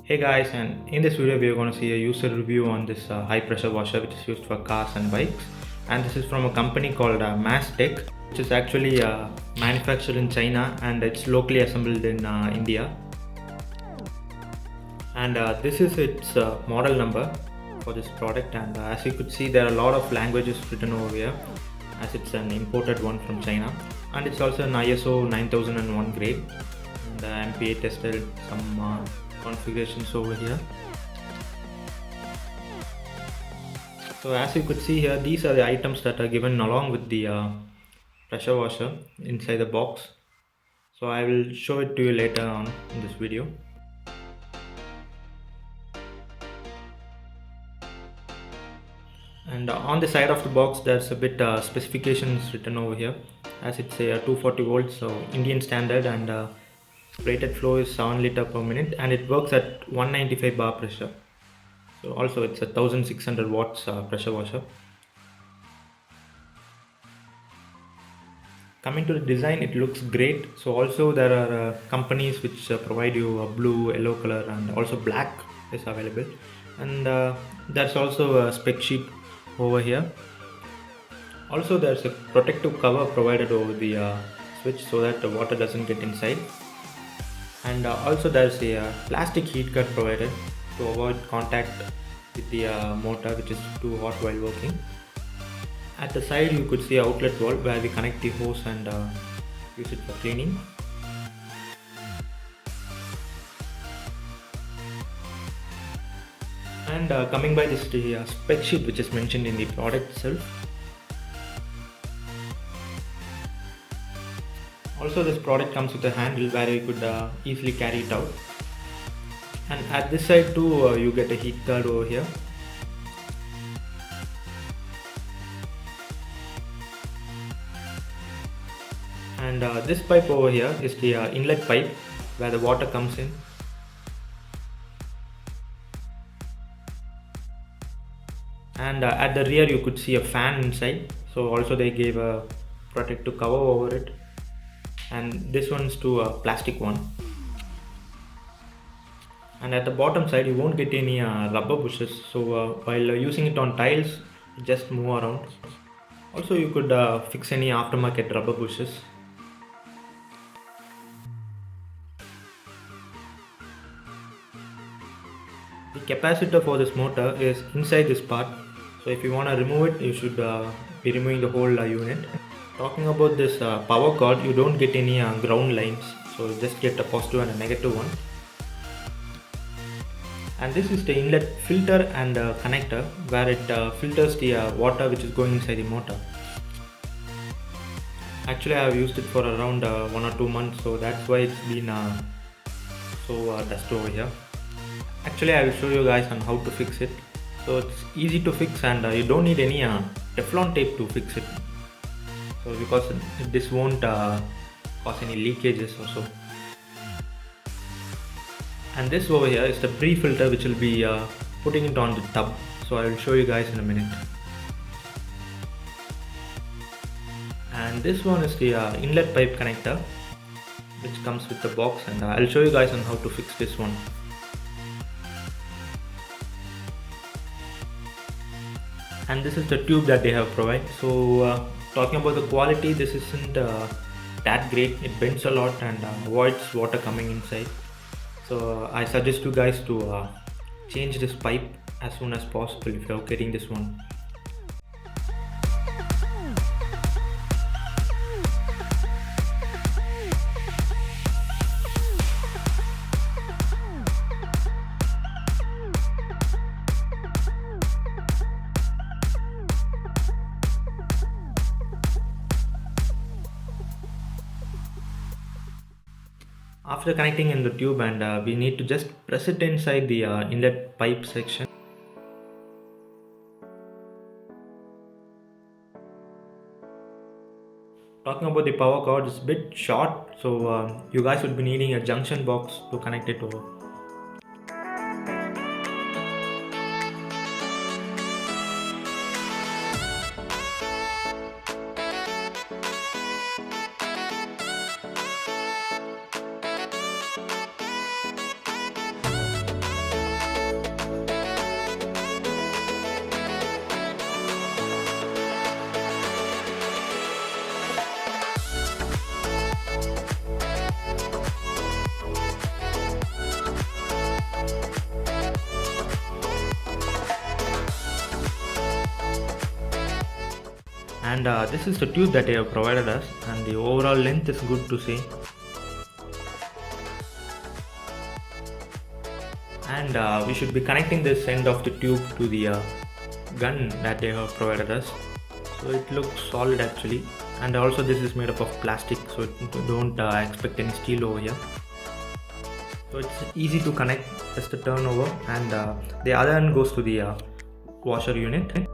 Hey guys, and in this video we are going to see a user review on this high pressure washer which is used for cars and bikes, and this is from a company called Mastech, which is actually manufactured in China and it's locally assembled in India. And this is its model number for this product, and as you could see there are a lot of languages written over here as it's an imported one from China, and it's also an ISO 9001 grade, and MPA tested some configurations over here. So as you could see here, these are the items that are given along with the pressure washer inside the box. So I will show it to you later on in this video. And on the side of the box there's a bit specifications written over here, as it's a 240 volts, so Indian standard, and rated flow is 7 liter per minute, and it works at 195 bar pressure. So also it's a 1600 watts pressure washer. Coming to the design, it looks great. So also there are companies which provide you a blue, yellow color, and also black is available, and there's also a spec sheet over here. Also there's a protective cover provided over the switch so that the water doesn't get inside, and also there's a plastic heat gun provided to avoid contact with the motor, which is too hot while working. At the side you could see outlet valve where we connect the hose and use it for cleaning. And coming by this the spec sheet which is mentioned in the product itself. Also this product comes with a handle where you could easily carry it out, and at this side too you get a heat guard over here. And this pipe over here is the inlet pipe where the water comes in. And at the rear you could see a fan inside, so also they gave a protective cover over it, and this one's to a plastic one. And at the bottom side you won't get any rubber bushes, so while using it on tiles just move around. Also you could fix any aftermarket rubber bushes. The capacitor for this motor is inside this part, so if you want to remove it you should be removing the whole unit. Talking about this power cord, you don't get any ground lines, so you just get a positive and a negative one. And this is the inlet filter and connector where it filters the water which is going inside the motor. Actually I have used it for around 1 or 2 months, so that's why it's been so dusty over here. Actually I will show you guys on how to fix it. So it's easy to fix, and you don't need any Teflon tape to fix it, so because this won't cause any leakages also. And this over here is the pre-filter which will be putting it on the tub, so I will show you guys in a minute. And this one is the inlet pipe connector which comes with the box, and I'll show you guys on how to fix this one. And this is the tube that they have provided. So talking about the quality, this isn't that great. It bends a lot and avoids water coming inside, so I suggest you guys to change this pipe as soon as possible if you're getting this one. After connecting in the tube, and we need to just press it inside the inlet pipe section. Talking about the power cord, it's a bit short, so you guys would be needing a junction box to connect it over. And this is the tube that they have provided us, and the overall length is good to see. And we should be connecting this end of the tube to the gun that they have provided us. So it looks solid actually, and also this is made up of plastic, so don't expect any steel over here. So it's easy to connect, just a turn over, and the other end goes to the washer unit.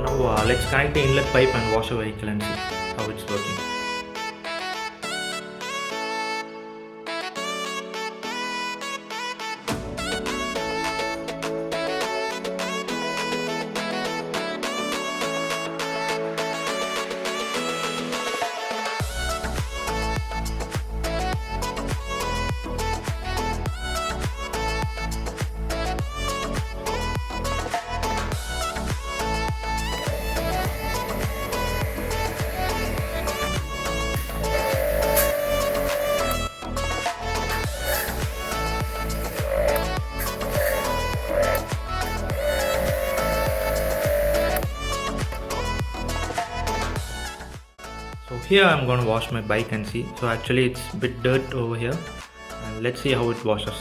Now let's connect the inlet pipe and wash the vehicle and see how it's working. So here I'm going to wash my bike and see. So actually it's a bit dirt over here, and let's see how it washes.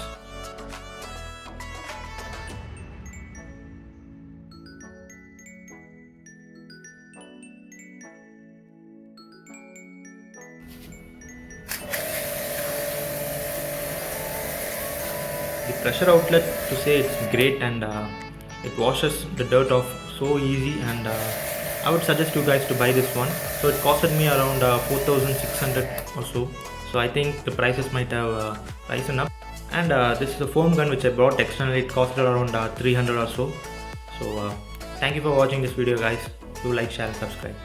The pressure outlet, to say it's great, and it washes the dirt off so easy, and I would suggest you guys to buy this one. So it costed me around 4,600 or so. So I think the prices might have risen up. And this is a foam gun which I bought externally. It costed around 300 or so. So thank you for watching this video, guys. Do like, share and subscribe.